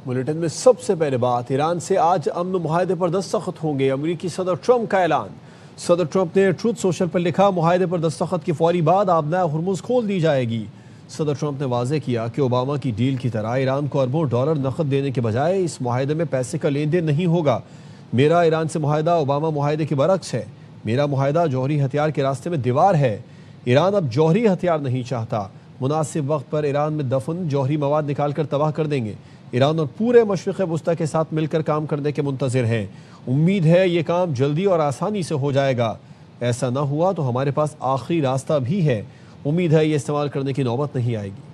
Bulletin میں سب سے پہلے بات، ایران سے آج امن معاہدے پر دستخط ہوں گے۔ امریکی صدر ٹرمپ کا اعلان۔ صدر ٹرمپ نے ٹروتھ سوشل پر لکھا، معاہدے پر دستخط کے فوری بعد آبنائے ہرمز کھول دی جائے گی۔ صدر ٹرمپ نے واضح کیا کہ اوباما کی ڈیل کی طرح ایران کو اربوں ڈالر نقد دینے کے بجائے اس معاہدے میں پیسے کا لین دین نہیں ہوگا۔ میرا ایران سے معاہدہ اوباما معاہدے کے برعکس ہے۔ میرا معاہدہ جوہری ہتھیار کے راستے میں دیوار ہے۔ ایران اب جوہری ہتھیار نہیں چاہتا۔ مناسب وقت پر ایران میں دفن جوہری مواد نکال کر تباہ کر دیں گے۔ ایران اور پورے مشرق وسطی کے ساتھ مل کر کام کرنے کے منتظر ہیں۔ امید ہے یہ کام جلدی اور آسانی سے ہو جائے گا۔ ایسا نہ ہوا تو ہمارے پاس آخری راستہ بھی ہے۔ امید ہے یہ استعمال کرنے کی نوبت نہیں آئے گی۔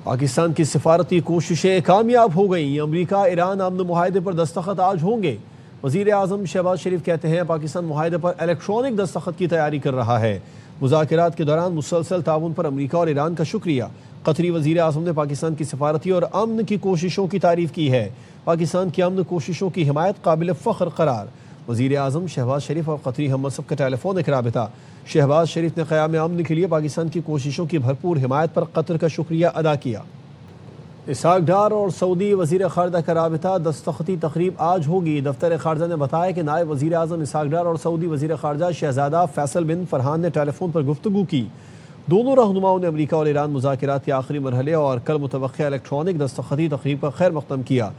پاکستان کی سفارتی کوششیں کامیاب ہو گئیں۔ امریکہ ایران امن معاہدے پر دستخط آج ہوں گے۔ وزیر اعظم شہباز شریف کہتے ہیں پاکستان معاہدے پر الیکٹرانک دستخط کی تیاری کر رہا ہے۔ مذاکرات کے دوران مسلسل تعاون پر امریکہ اور ایران کا شکریہ۔ قطری وزیر اعظم نے پاکستان کی سفارتی اور امن کی کوششوں کی تعریف کی ہے۔ پاکستان کی امن کوششوں کی حمایت قابل فخر قرار۔ وزیر اعظم شہباز شریف اور قطری ہم منصب کا ٹیلی فونک رابطہ۔ شہباز شریف نے قیام امن کے لیے پاکستان کی کوششوں کی بھرپور حمایت پر قطر کا شکریہ ادا کیا۔ اسحاق ڈار اور سعودی وزیر خارجہ کا رابطہ، دستخطی تقریب آج ہوگی۔ دفتر خارجہ نے بتایا کہ نائب وزیر اعظم اسحاق ڈار اور سعودی وزیر خارجہ شہزادہ فیصل بن فرحان نے ٹیلی فون پر گفتگو کی۔ دونوں رہنماؤں نے امریکہ اور ایران مذاکرات کے آخری مرحلے اور کل متوقع الیکٹرانک دستخطی تقریب کا خیر مقدم کیا۔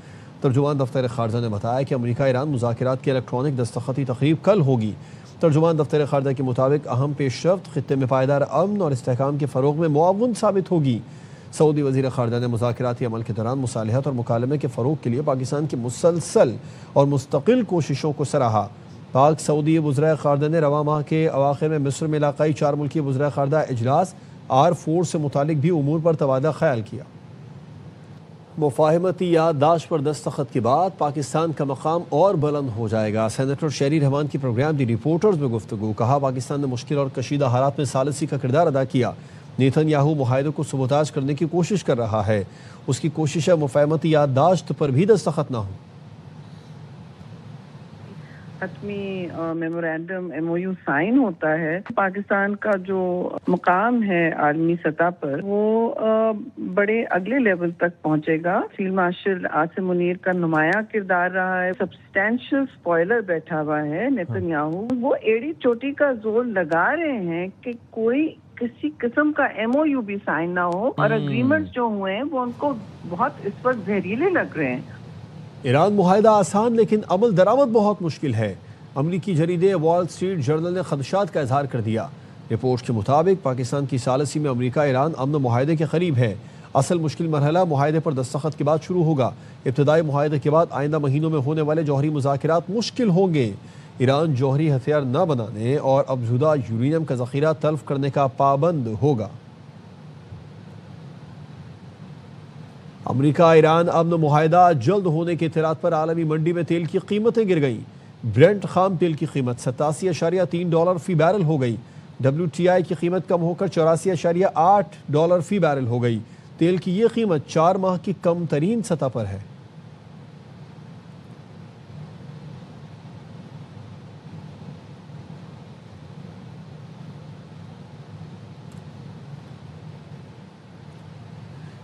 ترجمان دفتر خارجہ نے بتایا کہ امریکہ ایران مذاکرات کی الیکٹرانک دستخطی تقریب کل ہوگی۔ ترجمان دفتر خارجہ کے مطابق اہم پیش رفت خطے میں پائیدار امن اور استحکام کے فروغ میں معاون ثابت ہوگی۔ سعودی وزیر خارجہ نے مذاکراتی عمل کے دوران مصالحت اور مکالمے کے فروغ کے لیے پاکستان کی مسلسل اور مستقل کوششوں کو سراہا۔ پاک سعودی وزرائے خارجہ نے رواں ماہ کے اواخر میں مصر میں علاقائی 4 ملکی وزرائے خارجہ اجلاس R4 سے متعلق بھی امور پر تبادلہ خیال کیا۔ مفاہمتی یادداشت پر دستخط کے بعد پاکستان کا مقام اور بلند ہو جائے گا۔ سینیٹر شہری رحمان کی پروگرام دی رپورٹرز میں گفتگو، کہا پاکستان نے مشکل اور کشیدہ حالات میں ثالثی کا کردار ادا کیا۔ نیتن یاہو معاہدے کو سبوتاژ کرنے کی کوشش کر رہا ہے۔ اس کی کوشش ہے مفاہمتی یادداشت پر بھی دستخط نہ ہو۔ حتمی میمورینڈم MOU سائن ہوتا ہے، پاکستان کا جو مقام ہے عالمی سطح پر وہ بڑے اگلے لیول تک پہنچے گا۔ فیلڈ مارشل عاصم منیر کا نمایاں کردار رہا ہے۔ سبسٹینشل سپوائلر بیٹھا ہوا ہے نیتن یاہو۔ وہ ایڑی چوٹی کا زور لگا رہے ہیں کہ کوئی کسی قسم کا MOU بھی سائن نہ ہو، اور اگریمنٹس جو ہوئے ہیں وہ ان کو بہت اس وقت زہریلے لگ رہے ہیں۔ ایران معاہدہ آسان لیکن عمل درآمد بہت مشکل ہے۔ امریکی جریدے وال اسٹریٹ جرنل نے خدشات کا اظہار کر دیا۔ رپورٹ کے مطابق پاکستان کی ثالثی میں امریکہ ایران امن معاہدے کے قریب ہے۔ اصل مشکل مرحلہ معاہدے پر دستخط کے بعد شروع ہوگا۔ ابتدائی معاہدے کے بعد آئندہ مہینوں میں ہونے والے جوہری مذاکرات مشکل ہوں گے۔ ایران جوہری ہتھیار نہ بنانے اور افزودہ یورینیم کا ذخیرہ تلف کرنے کا پابند ہوگا۔ امریکہ ایران امن معاہدہ جلد ہونے کے اطلاعات پر عالمی منڈی میں تیل کی قیمتیں گر گئیں۔ برنٹ خام تیل کی قیمت $87.3 فی بیرل ہو گئی۔ WTI کی قیمت کم ہو کر $84.8 فی بیرل ہو گئی۔ تیل کی یہ قیمت 4 ماہ کی کم ترین سطح پر ہے۔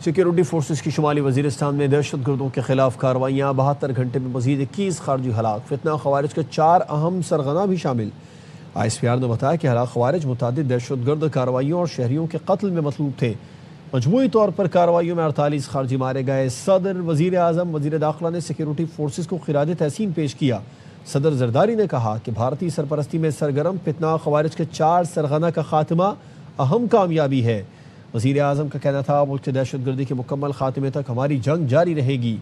سیکیورٹی فورسز کی شمالی وزیرستان میں دہشت گردوں کے خلاف کارروائیاں، 72 گھنٹے میں مزید 21 خارجی ہلاک، فتنہ خوارج کے 4 اہم سرغنہ بھی شامل۔ ISPR نے بتایا کہ ہلاک خوارج متعدد دہشت گرد کارروائیوں اور شہریوں کے قتل میں مطلوب تھے۔ مجموعی طور پر کارروائیوں میں 48 خارجی مارے گئے۔ صدر، وزیر اعظم، وزیر داخلہ نے سیکیورٹی فورسز کو خراج تحسین پیش کیا۔ صدر زرداری نے کہا کہ بھارتی سرپرستی میں سرگرم فتنہ خوارج کے 4 سرغنہ کا خاتمہ اہم کامیابی ہے۔ وزیر اعظم کا کہنا تھا ملک سے دہشت گردی کے مکمل خاتمے تک ہماری جنگ جاری رہے گی۔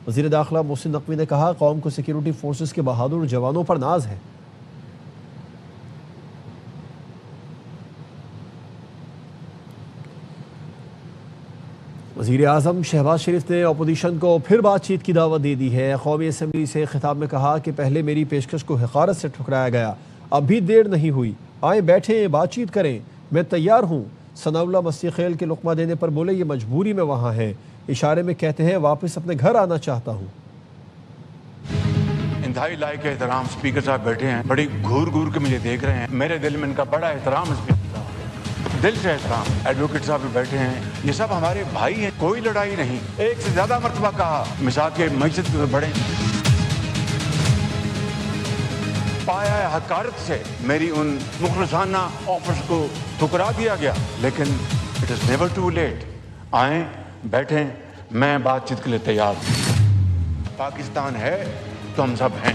وزیر داخلہ محسن نقوی نے کہا قوم کو سیکیورٹی فورسز کے بہادر جوانوں پر ناز ہے۔ وزیر اعظم شہباز شریف نے اپوزیشن کو پھر بات چیت کی دعوت دے دی ہے۔ قومی اسمبلی سے خطاب میں کہا کہ پہلے میری پیشکش کو حقارت سے ٹھکرایا گیا، اب بھی دیر نہیں ہوئی، آئیں بیٹھیں بات چیت کریں، میں تیار ہوں۔ ثناء اللہ مستی خیل کے لقمہ دینے پر بولے یہ مجبوری میں وہاں ہیں، اشارے میں کہتے ہیں واپس اپنے گھر آنا چاہتا ہوں۔ انتہائی لائق احترام اسپیکر صاحب بیٹھے ہیں، بڑی گھور گھور کے مجھے دیکھ رہے ہیں، میرے دل میں ان کا بڑا احترام ہے اسپیکر صاحب۔ دل سے احترام. ایڈوکیٹ صاحب بھی بیٹھے ہیں, یہ سب ہمارے بھائی ہیں, کوئی لڑائی نہیں. ایک سے زیادہ مرتبہ کہا مساق کے معیشت کو بڑھیں. پایا ہے حقارت سے میری ان مخلصانہ آفرز کو ٹھکرا دیا گیا, لیکن it is never too late. آئیں, بیٹھیں, میں بات چیت کے لیے تیار ہوں. پاکستان ہے تو ہم سب ہیں.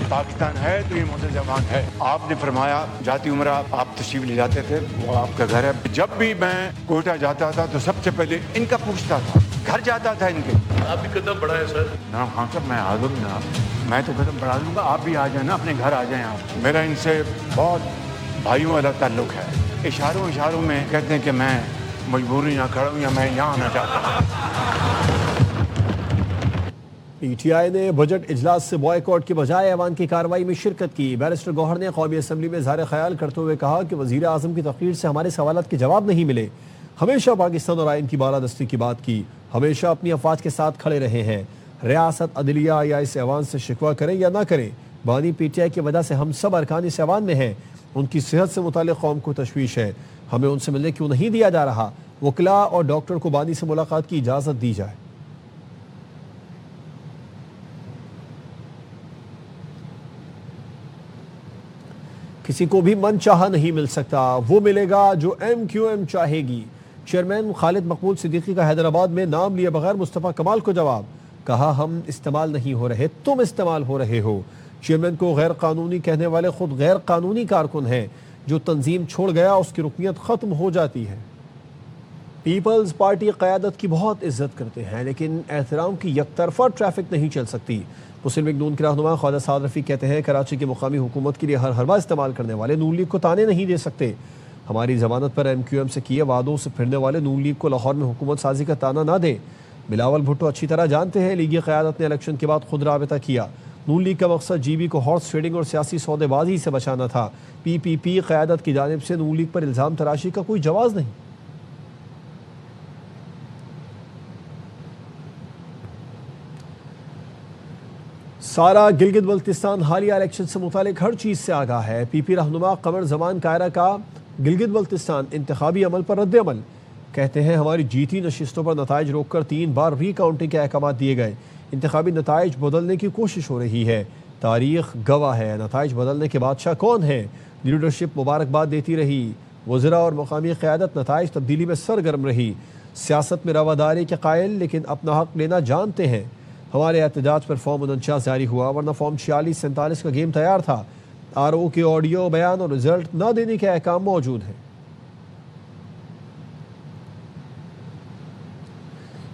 پاکستان ہے تو یہ معزز زبان ہے. آپ نے فرمایا جاتی عمرہ آپ تشریف لے جاتے تھے, وہ آپ کا گھر ہے. جب بھی میں کوئٹہ جاتا تھا تو سب سے پہلے ان کا پوچھتا تھا, گھر جاتا تھا ان کے. آپ بھی قدم بڑھائے سر. ہاں سر, میں آ دوں گا, میں تو قدم بڑھا دوں گا. آپ بھی آ جائیں نا, اپنے گھر آ جائیں آپ. میرا ان سے بہت بھائیوں والا تعلق ہے. اشاروں میں کہتے ہیں کہ میں مجبوری نہ کھڑا ہوں یا میں یہاں آنا چاہتا ہوں. پی ٹی آئی نے بجٹ اجلاس سے بوائیکاٹ کے بجائے ایوان کی کارروائی میں شرکت کی. بیرسٹر گوہر نے قومی اسمبلی میں اظہار خیال کرتے ہوئے کہا کہ وزیر اعظم کی تقریر سے ہمارے سوالات کے جواب نہیں ملے. ہمیشہ پاکستان اور آئین کی بالادستی کی بات کی, ہمیشہ اپنی افواج کے ساتھ کھڑے رہے ہیں. ریاست عدلیہ یا اس ایوان سے شکوہ کریں یا نہ کریں, بانی پی ٹی آئی کی وجہ سے ہم سب ارکان اس ایوان میں ہیں. ان کی صحت سے متعلق قوم کو تشویش ہے, ہمیں ان سے ملنے کیوں نہیں دیا جا رہا. وکلاء اور ڈاکٹر کو بانی سے ملاقات کی اجازت دی جائے. کسی کو بھی من چاہا نہیں مل سکتا, وہ ملے گا جو ایم کیو ایم چاہے گی. چیئرمین خالد مقبول صدیقی کا حیدرآباد میں نام لیے بغیر مصطفیٰ کمال کو جواب. کہا ہم استعمال نہیں ہو رہے, تم استعمال ہو رہے ہو. چیئرمین کو غیر قانونی کہنے والے خود غیر قانونی کارکن ہیں. جو تنظیم چھوڑ گیا اس کی رکنیت ختم ہو جاتی ہے. پیپلز پارٹی قیادت کی بہت عزت کرتے ہیں, لیکن احترام کی یک طرفہ ٹریفک نہیں چل سکتی. مسلم لیگ نون کے رہنما خواجہ سعد رفیق کہتے ہیں کراچی کی مقامی حکومت کے لیے ہر حربہ استعمال کرنے والے نون لیگ کو تانے نہیں دے سکتے. ہماری ضمانت پر ایم کیو ایم سے کیے وعدوں سے پھرنے والے نون لیگ کو لاہور میں حکومت سازی کا تانا نہ دیں. بلاول بھٹو اچھی طرح جانتے ہیں لیگی قیادت نے الیکشن کے بعد خود رابطہ کیا. نون لیگ کا مقصد جی بی کو ہارس ٹریڈنگ اور سیاسی سودے بازی سے بچانا تھا. پی پی پی قیادت کی جانب سے نون لیگ پر الزام تراشی کا کوئی جواز نہیں. سارا گلگت بلتستان حالیہ الیکشن سے متعلق ہر چیز سے آگاہ ہے. پی پی رہنما قمر زمان کائرہ کا گلگت بلتستان انتخابی عمل پر رد عمل. کہتے ہیں ہماری جیتی نشستوں پر نتائج روک کر 3 بار ری کاؤنٹنگ کے احکامات دیے گئے. انتخابی نتائج بدلنے کی کوشش ہو رہی ہے. تاریخ گواہ ہے نتائج بدلنے کے بادشاہ کون ہیں. لیڈرشپ مبارکباد دیتی رہی. وزراء اور مقامی قیادت نتائج تبدیلی میں سرگرم رہی. سیاست میں رواداری کے قائل لیکن اپنا حق لینا جانتے ہیں. ہمارے احتجاج پر فارم 49 جاری ہوا ورنہ فارم 46-47 کا گیم تیار تھا. آر او کے آڈیو بیان اور رزلٹ نہ دینے کے احکام موجود ہیں.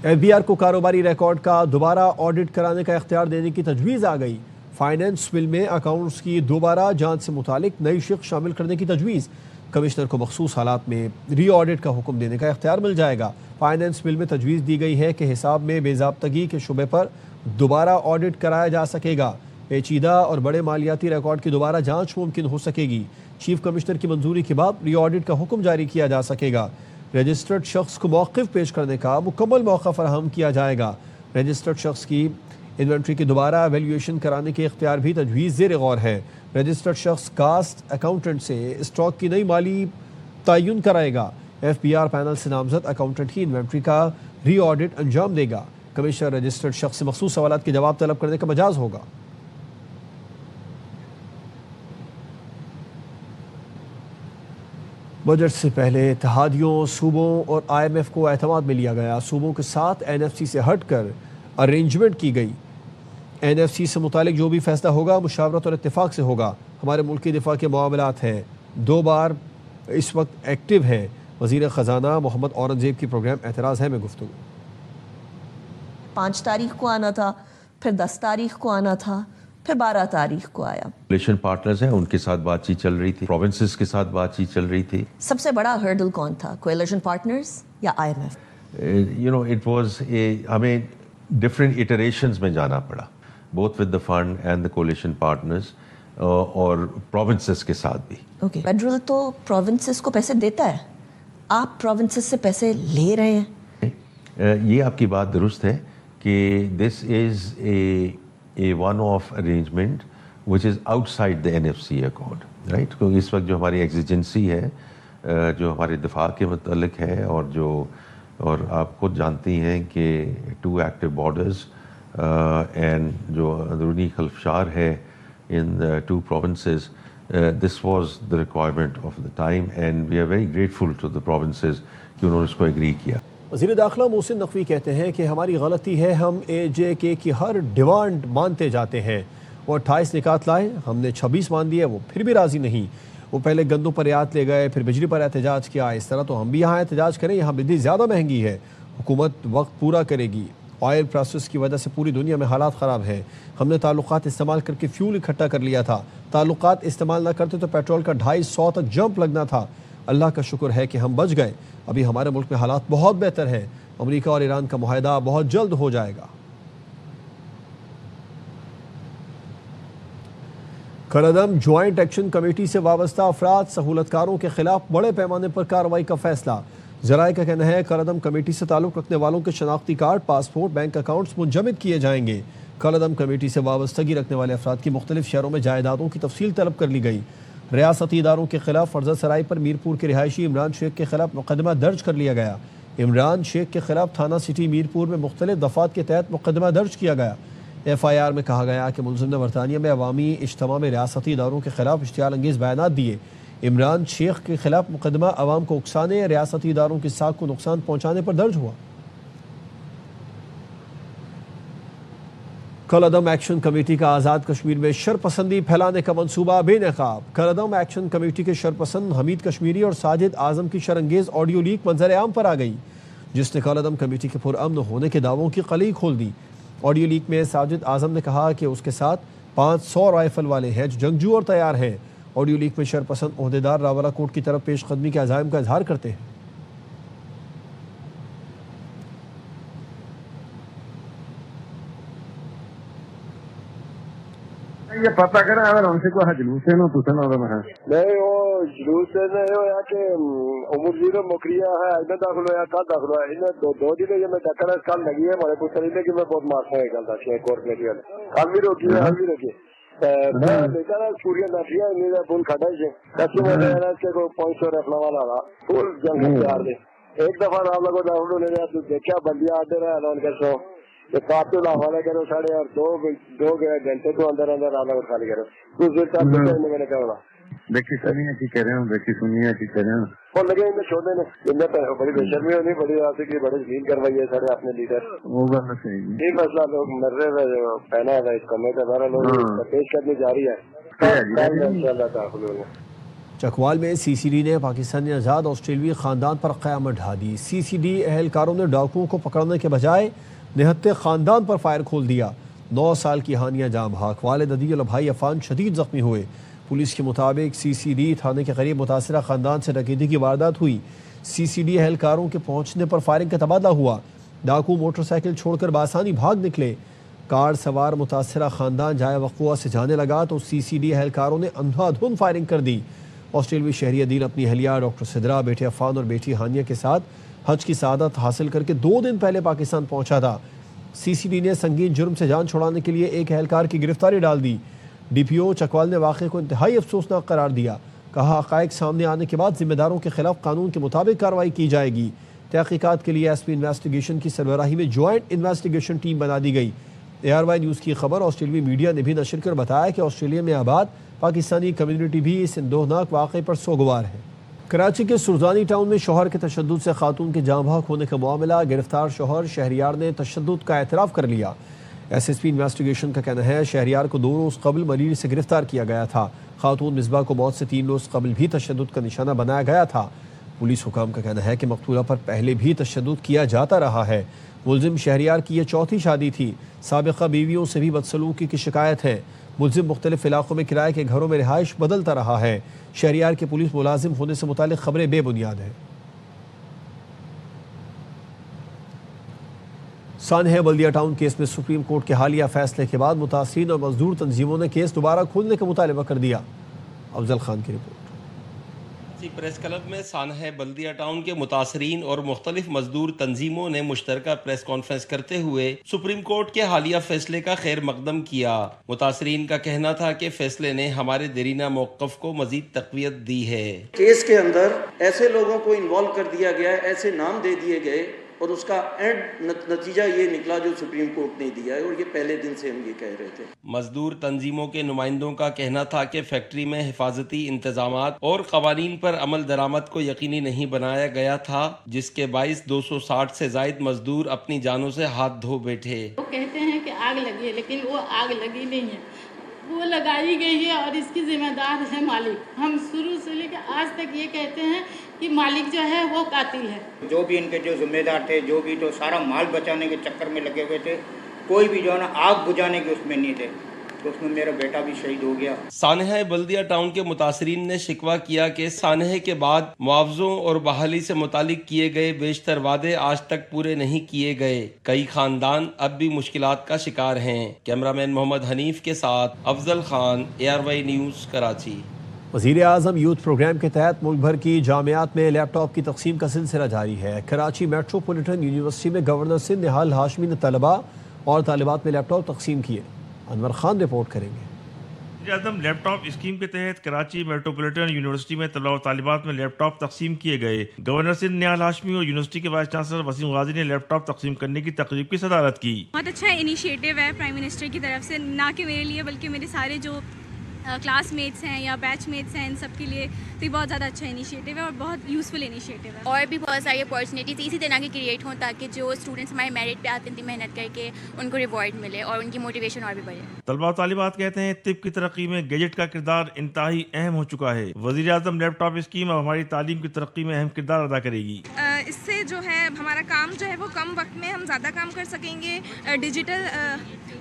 ایف بی آر کو کاروباری ریکارڈ کا دوبارہ آڈٹ کرانے کا اختیار دینے کی تجویز آ گئی. فائنینس بل میں اکاؤنٹس کی دوبارہ جانچ سے متعلق نئی شق شامل کرنے کی تجویز. کمشنر کو مخصوص حالات میں ری آڈٹ کا حکم دینے کا اختیار مل جائے گا. فائنینس بل میں تجویز دی گئی ہے کہ حساب میں بے ضابطگی کے شبے پر دوبارہ آڈٹ کرایا جا سکے گا. پیچیدہ اور بڑے مالیاتی ریکارڈ کی دوبارہ جانچ ممکن ہو سکے گی. چیف کمشنر کی منظوری کے بعد ری آڈٹ کا حکم جاری کیا جا سکے گا. رجسٹرڈ شخص کو موقف پیش کرنے کا مکمل موقع فراہم کیا جائے گا. رجسٹرڈ شخص کی انوینٹری کی دوبارہ ایویلیویشن کرانے کے اختیار بھی تجویز زیر غور ہے. رجسٹرڈ شخص کاسٹ اکاؤنٹنٹ سے اسٹاک کی نئی مالی تعین کرائے گا. ایف پی آر پینل سے نامزد اکاؤنٹنٹ ہی انوینٹری کا ری آڈٹ انجام دے گا. کمشنر رجسٹرڈ شخص سے مخصوص سوالات کے جواب طلب کرنے کا مجاز ہوگا. بجٹ سے پہلے اتحادیوں صوبوں اور آئی ایم ایف کو اعتماد میں لیا گیا. صوبوں کے ساتھ این ایف سی سے ہٹ کر ارینجمنٹ کی گئی. این ایف سی سے متعلق جو بھی فیصلہ ہوگا مشاورت اور اتفاق سے ہوگا. ہمارے ملک کی دفاع کے معاملات ہیں 2 بار اس وقت ایکٹیو ہیں. وزیر خزانہ محمد اورنگزیب کی پروگرام اعتراض ہے میں گفتگو. 5 تاریخ کو آنا تھا, پھر 10 تاریخ کو آنا تھا, پھر 12 تاریخ کو آیا. کولیشن پارٹنرز ہیں, ان کے ساتھ بات چیت چل رہی تھی, پروونسز کے ساتھ بات چیت چل رہی تھی. سب سے بڑا ہرڈل کون تھا, کولیشن پارٹنرز یا IMF? It was ہمیں ڈفرینٹ ایٹریشنز میں جانا پڑا, both with the fund and the coalition partners اور پروونسز کے ساتھ بھی. اوکے, فیڈرل تو پروونسز کو پیسے دیتا ہے, آپ پروونسز سے پیسے لے رہے ہیں. یہ آپ کی بات درست ہے کہ this is a one off arrangement which is outside the NFC accord. Right, کیونکہ اس وقت جو ہماری ایگزیجنسی ہے جو ہمارے دفاع کے متعلق ہے، اور آپ خود جانتی ہیں کہ 2 ایکٹیو بارڈرز اینڈ جو اندرونی خلفشار ہے ان 2 provinces, this was the requirement of the time and we are very grateful to the provinces کہ انہوں نے اس کو ایگری کیا. وزیر داخلہ محسن نقوی کہتے ہیں کہ ہماری غلطی ہے، ہم AJK کی ہر ڈیمانڈ مانتے جاتے ہیں. وہ 28 نکات لائے، ہم نے 26 مان دیے، وہ پھر بھی راضی نہیں. وہ پہلے گندوں پر رعایت لے گئے، پھر بجلی پر احتجاج کیا. اس طرح تو ہم بھی یہاں احتجاج کریں، یہاں بجلی زیادہ مہنگی ہے، حکومت وقت پورا کرے گی. آئل پرائسز کی وجہ سے پوری دنیا میں حالات خراب ہیں. ہم نے تعلقات استعمال کر کے فیول اکٹھا کر لیا تھا، تعلقات استعمال نہ کرتے تو پیٹرول کا 250 تک جمپ لگنا تھا. اللہ کا شکر ہے کہ ہم بچ گئے. ابھی ہمارے ملک میں حالات بہت بہتر ہیں. امریکہ اور ایران کا معاہدہ بہت جلد ہو جائے گا. کالعدم جوائنٹ ایکشن کمیٹی سے وابستہ افراد سہولتکاروں کے خلاف بڑے پیمانے پر کارروائی کا فیصلہ. ذرائع کا کہنا ہے کالعدم کمیٹی سے تعلق رکھنے والوں کے شناختی کارڈ، پاسپورٹ، بینک اکاؤنٹس منجمد کیے جائیں گے. کالعدم کمیٹی سے وابستگی رکھنے والے افراد کی مختلف شہروں میں جائیدادوں کی تفصیل طلب کر لی گئی. ریاستی اداروں کے خلاف فرزہ سرائی پر میرپور کے رہائشی عمران شیخ کے خلاف مقدمہ درج کر لیا گیا. عمران شیخ کے خلاف تھانہ سٹی میرپور میں مختلف دفعات کے تحت مقدمہ درج کیا گیا. FIR میں کہا گیا کہ ملزم نے برطانیہ میں عوامی اجتماع میں ریاستی اداروں کے خلاف اشتعال انگیز بیانات دیے. عمران شیخ کے خلاف مقدمہ عوام کو اکسانے، ریاستی اداروں کی ساکھ کو نقصان پہنچانے پر درج ہوا. کالعدم ایکشن کمیٹی کا آزاد کشمیر میں شرپسندی پھیلانے کا منصوبہ بے نقاب. کالعدم ایکشن کمیٹی کے شرپسند حمید کشمیری اور ساجد اعظم کی شرانگیز آڈیو لیک منظر عام پر آ گئی، جس نے کالعدم کمیٹی کے پرامن ہونے کے دعووں کی قلیع کھول دی. آڈیو لیک میں ساجد اعظم نے کہا کہ اس کے ساتھ 500 رائفل والے ہیں جو جنگجو اور تیار ہیں. آڈیو لیک میں شرپسند عہدیدار راولا کوٹ کی طرف پیش قدمی کے عزائم کا اظہار کرتے ہیں. یہ پتہ کریں اگر ہم سے کوئی جلوس ہے نا تو سنا نہیں وہ جلوس نہیں ہوا کہ عمر زیرو مکریہ ہے ادھر داخل ہوا کل داخل ہوا انہیں 2 دن میں ٹکر ہے کل لگی ہے ہمارے پوچھ رہی کہ میں بہت مارتا ہے کل تھا کورٹ میں کل بھی روکی ہے کل بھی روکی میں دیکھا نا سوریا نافیا میرا پول کھٹا ہی کسی میں کے کو 500 رکھنے والا رہا پول جنگ تیار دے. ایک دفعہ رام لگو داخل ہونے گیا تو دیکھا بندیا آتے رہے اعلان کر سو کہ کافی حوالے کرو 2.5 گھنٹے تو اندر رام لگو خالی کرو میں نے کہا دیکھی سنی ہے کہہ رہے ہوں دیکھی سنی ہے کہہ رہے ہیں اور لگے ان میں چھوڑنے میں بڑی بے شرمی ہونی بڑی آتی کی بڑی ڈیل کروائی ہے سارے اپنے لیڈر وہ گل صحیح یہ مسئلہ لوگ مر رہے ہیں پہنا ہے اس کمے کا سارا لوگ پیش کرنی جاری ہے انشاءاللہ داخل ہوگا. چکوال میں CCD نے پاکستانی آزاد آسٹریلوی خاندان پر قیامت ڈھا دی. CCD اہلکاروں نے ڈاکوؤں کو پکڑنے کے بجائے نہتے خاندان پر فائر کھول دیا. 9 سال کی ہانیہ جاں بحق، والد عدیل اور بھائی عفان شدید زخمی ہوئے. پولیس کے مطابق CCD تھانے کے قریب متاثرہ خاندان سے ڈکیتی کی واردات ہوئی. CCD اہلکاروں کے پہنچنے پر فائرنگ کا تبادلہ ہوا. ڈاکو موٹر سائیکل چھوڑ کر بآسانی بھاگ نکلے. کار سوار متاثرہ خاندان جائے وقوع سے جانے لگا تو CCD اہلکاروں نے اندھا دھند فائرنگ کر دی. آسٹریلوی شہری عدیل اپنی اہلیہ ڈاکٹر سدرا، بیٹے عفان اور بیٹی ہانیہ کے ساتھ حج کی سعادت حاصل کر کے 2 دن پہلے پاکستان پہنچا تھا. CCD نے سنگین جرم سے جان چھڑانے کے لیے ایک اہلکار کی گرفتاری ڈال دی. DPO چکوال نے واقعے کو انتہائی افسوسناک قرار دیا. کہا حقائق سامنے آنے کے بعد ذمہ داروں کے خلاف قانون کے مطابق کارروائی کی جائے گی. تحقیقات کے لیے SP انویسٹیگیشن کی سربراہی میں جوائنٹ انویسٹیگیشن ٹیم بنا دی گئی. ARY نیوز کی خبر آسٹریلوی میڈیا نے بھی نشر کر بتایا کہ آسٹریلیا میں آباد پاکستانی کمیونٹی بھی اس اندوہناک واقعے پر سوگوار ہے. کراچی کے سرزانی ٹاؤن میں شوہر کے تشدد سے خاتون کے جاں بحق ہونے کا معاملہ. گرفتار شوہر شہریار نے تشدد کا اعتراف کر لیا. SSP انویسٹیگیشن کا کہنا ہے شہریار کو 2 روز قبل ملیری سے گرفتار کیا گیا تھا. خاتون مصباح کو موت سے 3 روز قبل بھی تشدد کا نشانہ بنایا گیا تھا. پولیس حکام کا کہنا ہے کہ مقتولہ پر پہلے بھی تشدد کیا جاتا رہا ہے. ملزم شہریار کی یہ 4تھی شادی تھی. سابقہ بیویوں سے بھی بدسلوکی کی شکایت ہے. ملزم مختلف علاقوں میں کرائے کے گھروں میں رہائش بدلتا رہا ہے. شہریار کے پولیس ملازم ہونے سے متعلق خبریں بے بنیاد ہیں. سانحہ بلدیہ ٹاؤن کیس میں سپریم کورٹ کے حالیہ فیصلے کے بعد متاثرین اور مزدور تنظیموں نے کیس دوبارہ کھولنے کا مطالبہ کر دیا. افضل خان کی رپورٹ. پریس کلب میں سانحہ بلدیہ ٹاؤن کے متاثرین اور مختلف مزدور تنظیموں نے مشترکہ پریس کانفرنس کرتے ہوئے سپریم کورٹ کے حالیہ فیصلے کا خیر مقدم کیا۔ متاثرین کا کہنا تھا کہ فیصلے نے ہمارے دیرینہ موقف کو مزید تقویت دی ہے۔ کیس کے اندر ایسے لوگوں کو انوالو کر دیا گیا ہے، ایسے نام دے دیے گئے اور اس کا اینڈ نتیجہ یہ نکلا جو سپریم کورٹ نے دیا ہے، اور یہ پہلے دن سے ہم یہ کہہ رہے تھے۔ مزدور تنظیموں کے نمائندوں کا کہنا تھا کہ فیکٹری میں حفاظتی انتظامات اور قوانین پر عمل درآمد کو یقینی نہیں بنایا گیا تھا، جس کے باعث 260 سے زائد مزدور اپنی جانوں سے ہاتھ دھو بیٹھے۔ وہ کہتے ہیں کہ آگ لگی ہے، لیکن وہ آگ لگی نہیں ہے، وہ لگائی گئی ہے اور اس کی ذمہ دار ہے مالک۔ ہم شروع سے لے کے آج تک یہ کہتے ہیں کہ مالک جو ہے وہ قاتل ہے۔ جو بھی ان کے جو ذمہ دار تھے، جو بھی تو سارا مال بچانے کے چکر میں لگے ہوئے تھے، کوئی بھی جو ہے نا آگ بجھانے کے اس میں نہیں تھے، تو اس میں میرا بیٹا بھی شہید ہو گیا۔ سانحہ بلدیہ ٹاؤن کے متاثرین نے شکوہ کیا کہ سانحے کے بعد معاوضوں اور بحالی سے متعلق کیے گئے بیشتر وعدے آج تک پورے نہیں کیے گئے۔ کئی خاندان اب بھی مشکلات کا شکار ہیں۔ کیمرہ مین محمد حنیف کے ساتھ افضل خان، ARY نیوز، کراچی۔ وزیر اعظم یوتھ پروگرام کے تحت ملک بھر کی جامعات میں لیپ ٹاپ کی تقسیم کا سلسلہ جاری ہے۔ کراچی میٹروپولیٹن یونیورسٹی میں گورنر سندھ نہال ہاشمی نے طلباء اور طالبات میں لیپ ٹاپ تقسیم کیے۔ انور خان رپورٹ کریں گے۔ وزیر اعظم لیپ ٹاپ اسکیم کے تحت کراچی میٹروپولیٹن یونیورسٹی میں طلباء و طالبات میں لیپ ٹاپ تقسیم کیے گئے۔ گورنر سندھ نہال ہاشمی اور یونیورسٹی کے وائس چانسلر وسیم غازی نے لیپ ٹاپ تقسیم کرنے کی تقریب کی صدارت کی۔ بہت اچھا انیشیٹو ہے پرائم منسٹر کی طرف سے، نہ کہ میرے لیے بلکہ میرے سارے جو کلاس میٹس ہیں یا بیچ میٹس ہیں، ان سب کے لیے تو یہ بہت زیادہ اچھا انیشیٹو ہے اور بہت یوزفل انیشیٹو ہے۔ اور بھی بہت ساری اپارچونیٹیز اسی طرح کی کریٹ ہوں تاکہ جو اسٹوڈنٹس ہمارے میرٹ پہ آتے ہیں محنت کر کے ان کو ریوارڈ ملے اور ان کی موٹیویشن اور بھی بڑھے۔ طلباء و طالبات کہتے ہیں طب کی ترقی میں گیجٹ کا کردار انتہائی اہم ہو چکا ہے۔ وزیر اعظم لیپ ٹاپ اسکیم اب ہماری تعلیم کی ترقی میں اہم کردار ادا کرے گی۔ اس سے جو ہے ہمارا کام جو ہے وہ کم وقت میں ہم زیادہ کام کر سکیں گے، ڈیجیٹل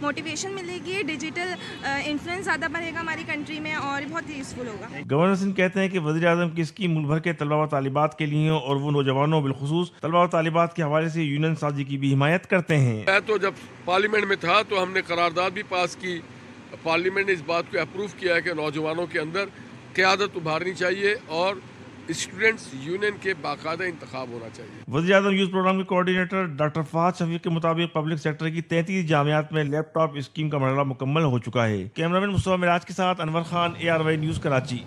موٹیویشن ملے گی، ڈیجیٹل انفلوئنس زیادہ بڑھے گا ہماری کنٹری میں اور بہت یوزفل ہوگا۔ گورنر سندھ کہتے ہیں کہ وزیر اعظم کی اسکیم ملک بھر کے طلباء و طالبات کے لیے اور وہ نوجوانوں بالخصوص طلباء و طالبات کے حوالے سے یونین سازی کی بھی حمایت کرتے ہیں۔ میں تو جب پارلیمنٹ میں تھا تو ہم نے قرارداد بھی پاس کی، پارلیمنٹ نے اس بات کو اپروو کیا کہ نوجوانوں کے اندر قیادت ابھارنی چاہیے اور اسٹوڈنٹس یونین کے باقاعدہ انتخاب ہونا چاہیے۔ وزیر اعظم یوتھ پروگرام کے کوارڈینیٹر ڈاکٹر فہد شفیق کے مطابق پبلک سیکٹر کی 33 جامعات میں لیپ ٹاپ اسکیم کا مرحلہ مکمل ہو چکا ہے۔ کیمرہ مین مصطفیٰ معراج کے ساتھ Anwar Khan, ARY news, Karachi.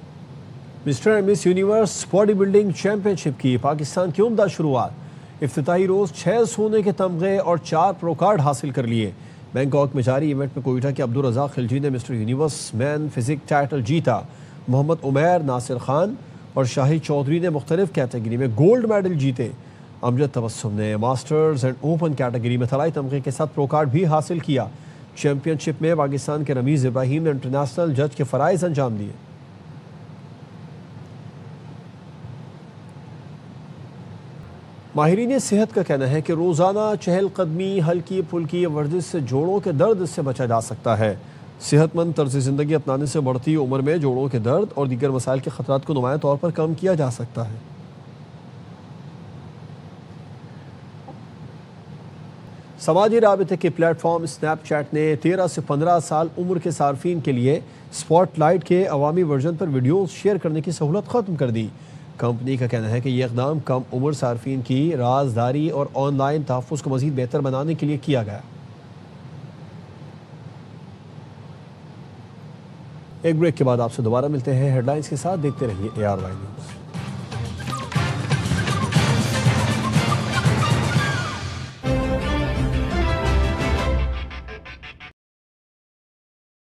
Mister and miss universe body building championship کی پاکستان کی عمدہ شروعات۔ افتتاحی روز 6 سونے کے تمغے اور 4 پرو کارڈ حاصل کر لیے۔ بینکاک میں جاری ایونٹ میں کوئٹہ کے عبدالرزاق خلجی نے مسٹر یونیورس مین فزک ٹائٹل جیتا۔ محمد عمیر، ناصر خان اور شاہد چودھری نے مختلف کیٹیگری میں گولڈ میڈل جیتے۔ امجد تبسم نے ماسٹرز اینڈ اوپن کیٹیگری میں طلائی تمغے کے ساتھ پرو کارڈ بھی حاصل کیا۔ چیمپئن شپ میں پاکستان کے رمیز ابراہیم نے انٹرنیشنل جج کے فرائض انجام دیے۔ ماہرین صحت کا کہنا ہے کہ روزانہ چہل قدمی، ہلکی پھلکی ورزش سے جوڑوں کے درد سے بچا جا سکتا ہے۔ صحت مند طرز زندگی اپنانے سے بڑھتی عمر میں جوڑوں کے درد اور دیگر مسائل کے خطرات کو نمایاں طور پر کم کیا جا سکتا ہے۔ سماجی رابطے کے پلیٹ فارم اسنیپ چیٹ نے 13 سے 15 سال عمر کے صارفین کے لیے اسپاٹ لائٹ کے عوامی ورژن پر ویڈیوز شیئر کرنے کی سہولت ختم کر دی۔ کمپنی کا کہنا ہے کہ یہ اقدام کم عمر صارفین کی رازداری اور آن لائن تحفظ کو مزید بہتر بنانے کے لیے کیا گیا۔ ایک بریک کے بعد آپ سے دوبارہ ملتے ہیں ہیڈ لائنز کے ساتھ، دیکھتے رہیے ARY نیوز۔